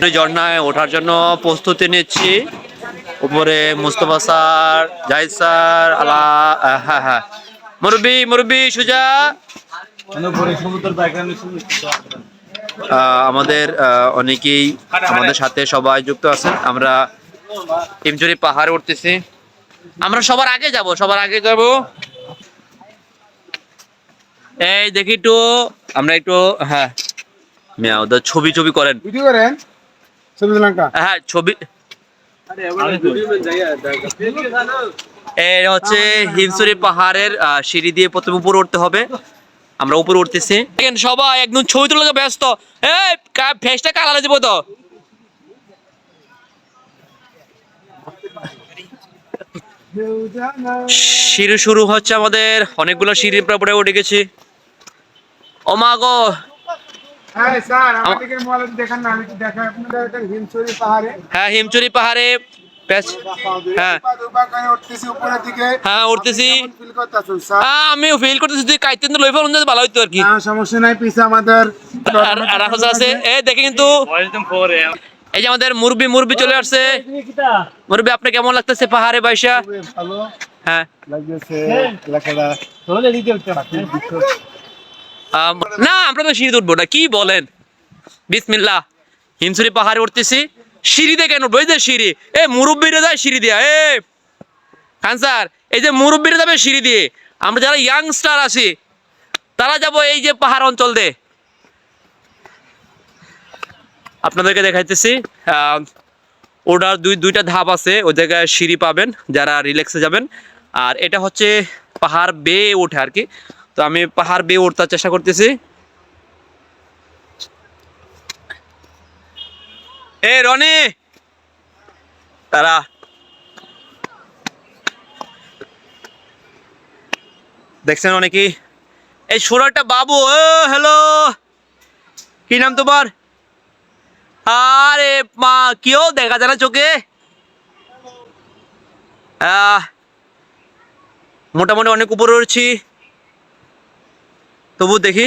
ঝর্ণায় ওঠার জন্য প্রস্তুতি নিচ্ছি। উপরে মুস্তফা স্যার, জাহিদ স্যার, আলা, হ্যাঁ হ্যাঁ, মুরব্বি মুরব্বি সুজা, আমাদের অনেকেই আমাদের সাথে সবাই যুক্ত আছেন। আমরা হিমছড়ি পাহাড়ে উঠতেছি। আমরা সবার আগে যাব। এই দেখি একটু, আমরা একটু, হ্যাঁ মিয়া ওদের ছবি করেন, ভিডিও করেন, ছবি শ্রীলঙ্কা, হ্যাঁ ছবি। এই হচ্ছে হিমছড়ি পাহাড়ের সিঁড়ি দিয়ে প্রথমে উপরে উঠতে হবে। আমরা উপরে উঠতেছি, সবাই একদম ছবি তুলে ব্যস্ত। এই ফেসটা কালারে দিব তো। সিঁড়ি শুরু হচ্ছে আমাদের, অনেকগুলো সিঁড়ির উপরে উঠে গেছি। ও মা গো, হ্যাঁ স্যার আমাদেরকে মোবাইলে দেখান না, আমি দেখা আপনাদের এটা হিমছড়ি পাহাড়ে। হ্যাঁ হিমছড়ি পাহাড়ে, হ্যাঁ উঠতেছি উপরের দিকে। হ্যাঁ উঠতেছি, ফিল করতেছেন স্যার? আমিও ফিল করতেছি। তুই কাইতেন তো লই ফেলুন, ভালো হইতো আর কি। না সমস্যা নাই, পিছে আমাদের রাখা আছে। এই দেখে কিন্তু এই যে আমাদের মুরব্বি চলে আসছে। মুরব্বি আপনি কেমন লাগতেছে পাহাড়ে বাইসা? ভালো হ্যাঁ লাগতেছে, এলাকাটা চলে দিতে হচ্ছে না, আমরা তো সিঁড়ি উঠবো না, কি বলেন? বিসমিল্লাহ, হিমছড়ি পাহাড়ে উঠতেছি। সিঁড়িতে কেন উঠবো? এই যে সিঁড়ি, এ মুরব্বিরা যায় সিঁড়ি দিয়া। এ খান স্যার, এই যে মুরব্বিরা যাবে সিঁড়ি দিয়ে, আমরা যারা ইয়াংস্টার আছি তারা যাব এই যে পাহাড় অঞ্চল দিয়ে। আপনাদেরকে দেখাইতেছি, ওটার দুইটা ধাপ আছে, ওই জায়গায় সিঁড়ি পাবেন যারা রিল্যাক্সে যাবেন। আর এটা হচ্ছে পাহাড় বেয়ে ওঠে আর কি। তো আমি পাহাড় বেয়ে উঠতে চেষ্টা করতেছি। এ রনি, তারা দেখছেন অনেকেই। এই ছোটটা বাবু, ও হ্যালো, কি নাম তোমার? আরে মা, কেউ দেখা যায় না চোখে। মোটামুটি অনেক উপরে উঠছি, তবু দেখি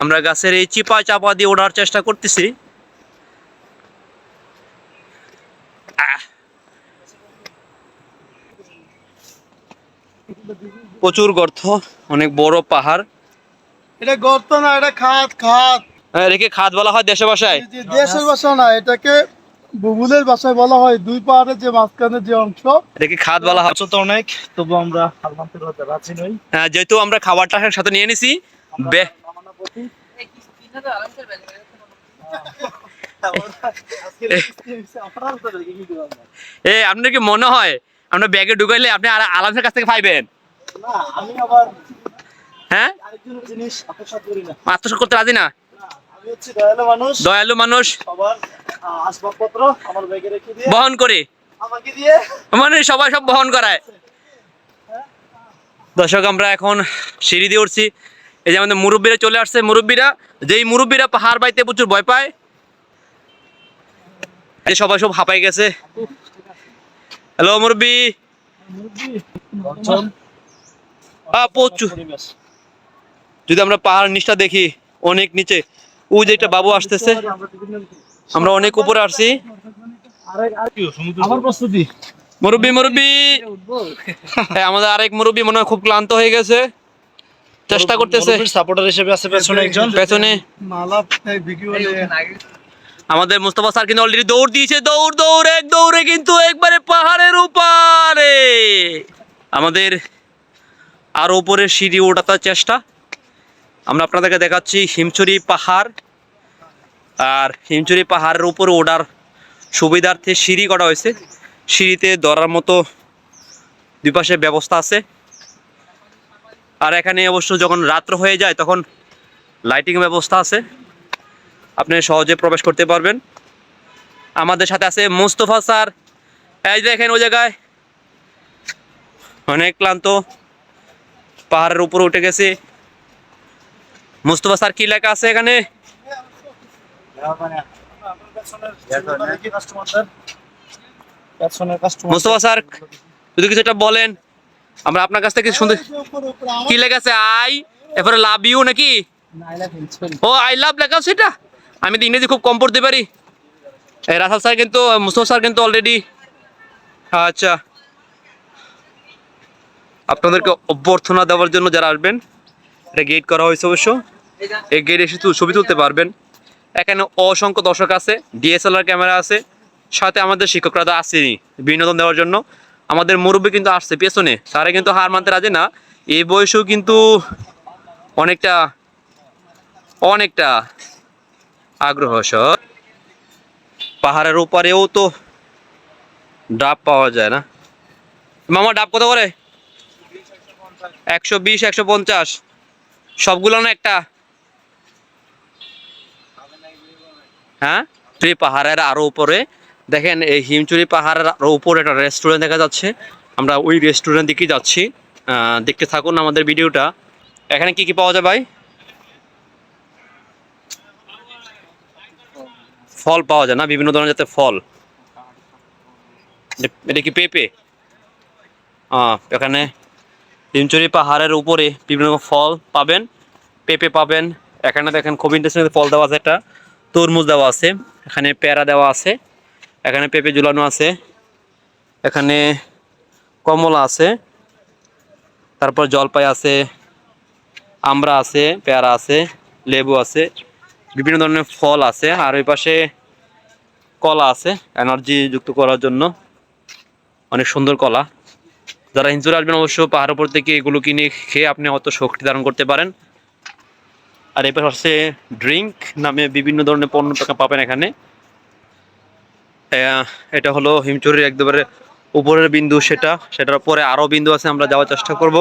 আমরা গাছের এই চাপা দিয়ে ওঠার চেষ্টা করতেছি। প্রচুর গর্ত, অনেক বড় পাহাড়। এটা গর্ত না, এটা খাদ। রেখে খাদ বলা হয় দেশের ভাষায়। দেশের ভাষা না, এটাকে বুবুলের ভাষায় বলা হয়। দুই পাহাড়ের যে মাঝখানে যে অংশ, এটাকে খাদ বলা হয়। তো অনেক, তবু আমরা হার মানতে রাজি নই। যেহেতু আমরা খাবারটা সাথে নিয়ে নিছি। আপনার কি মনে হয় আমরা ব্যাগে ঢুকাইলে আপনি আলামের কাছ থেকে পাইবেন? হ্যাঁ, আত্মসাৎ করতে রাজি না। দয়ালু মানুষ, আসবাবপত্র আমার ব্যাগে রেখে দিয়ে বহন করে আমাকে দিয়ে, মানে সবাই সব বহন করায়। দর্শক, আমরা এখন সিঁড়ি দিয়ে উঠছি। এই যে আমাদের মুরব্বীরা চলে আসছে। যেই মুরব্বীরা পাহাড় বাইতে প্রচুর ভয় পায়, সবাই সব হাঁপাই গেছে। হ্যালো মুরব্বী, প্রচুর। যদি আমরা পাহাড় নিচটা দেখি, অনেক নিচে, ওই যে একটা বাবু আসতেছে। আমরা অনেক উপরে আসছি। আমার প্রস্তুতি। মুরব্বী, হ্যাঁ আমাদের আরেক মুরব্বী মনে হয় খুব ক্লান্ত হয়ে গেছে, চেষ্টা করতেছে। সাপোর্টার হিসেবে আছে পেছনে একজন, পেছনে আমাদের মুস্তফা স্যার কিন্তু অলরেডি দৌড় দিয়েছে। দৌড়ে কিন্তু একবারে পাহাড়ের উপরে। আমাদের আরো উপরে সিঁড়ি ওঠার চেষ্টা। আমরা আপনাদেরকে দেখাচ্ছি হিমছড়ি পাহাড়। আর হিমছড়ি পাহাড়ের উপরে ওঠার সুবিধার্থে সিঁড়ি করা হয়েছে। সিঁড়িতে ধরার মতো দুই পাশে ব্যবস্থা আছে। আর এখানে অবশ্য যখন রাত্র হয়ে যায় তখন লাইটিং ব্যবস্থা আছে, আপনি সহজে প্রবেশ করতে পারবেন। আমাদের সাথে আছে মুস্তফা স্যার। এই দেখেন ওই জায়গায় অনেক ক্লান্ত, পাহাড়ের উপরে উঠে গেছে। মুস্তফা স্যার কি লেখা আছে এখানে? মুস্তফা স্যার যদি কিছু একটা বলেন, আমরা আপনার কাছ থেকে শুনতে। কি লেখা আছে? আই এরপরে লাভ ইউ নাকি? ও আই লাভ লেখা আছে। এটা আমি তো ইংরেজি খুব কম পড়তে পারি। এই রাসেল স্যার কিন্তু মুস্তফা স্যার কিন্তু অলরেডি আচ্ছা আপনাদেরকে অভ্যর্থনা দেওয়ার জন্য যারা আসবেন এটা গেট করা হয়েছে অবশ্য। এই গেট এসে ছবি তুলতে পারবেন। এখানে অসংখ্য দর্শক আছে, ডিএসএলআর ক্যামেরা আছে, সাথে আমাদের শিক্ষকরা তো আসেনি বিনোদন দেওয়ার জন্য। আমাদের মুরব্বী কিন্তু আসছে পেছনে, স্যারে কিন্তু হার মানতে রাজি না। এই বয়সেও কিন্তু অনেকটা অনেকটা আগ্রহ সহ। পাহাড়ের উপরেও তো ডাব পাওয়া যায় না। মামা ডাব কত করে? 120, 150 সবগুলো না একটা? হ্যাঁ, হিমচুরি পাহাড়ের আরো উপরে দেখেন, এই হিমচুরি পাহাড়ের আরো উপরে একটা রেস্টুরেন্ট দেখা যাচ্ছে। আমরা ওই রেস্টুরেন্ট দিকে যাচ্ছি, দেখতে থাকুন আমাদের ভিডিওটা। এখানে কি কি পাওয়া যায় ভাই? ফল পাওয়া যায় না, বিভিন্ন ধরনের যাতে ফল। এটা কি পেঁপে? এখানে হিমচুরি পাহাড়ের উপরে বিভিন্ন ফল পাবেন, পেঁপে পাবেন। এখানে দেখেন খুব ইন্টারেস্টিং ফল দেওয়া আছে, একটা তরমুজ দেওয়া আছে, এখানে পেয়ারা দেওয়া আছে, এখানে পেঁপে ঝুলানো আছে, এখানে কমলা আছে, তারপর জলপাই আছে, আমড়া আছে, পেয়ারা আছে, লেবু আছে, বিভিন্ন ধরনের ফল আছে। আর ওই পাশে কলা আছে এনার্জি যুক্ত করার জন্য, অনেক সুন্দর কলা। যারা হিমচুরে আসবেন অবশ্য পাহাড়ের উপর থেকে এগুলো কিনে খেয়ে আপনি অত শক্তি ধারণ করতে পারেন। আর এরপর হচ্ছে ড্রিঙ্ক নামে বিভিন্ন ধরনের পণ্য পাবেন এখানে। এটা হলো হিমচুরির একবারে উপরের বিন্দু, সেটার পরে আরও বিন্দু আছে, আমরা যাওয়ার চেষ্টা করব।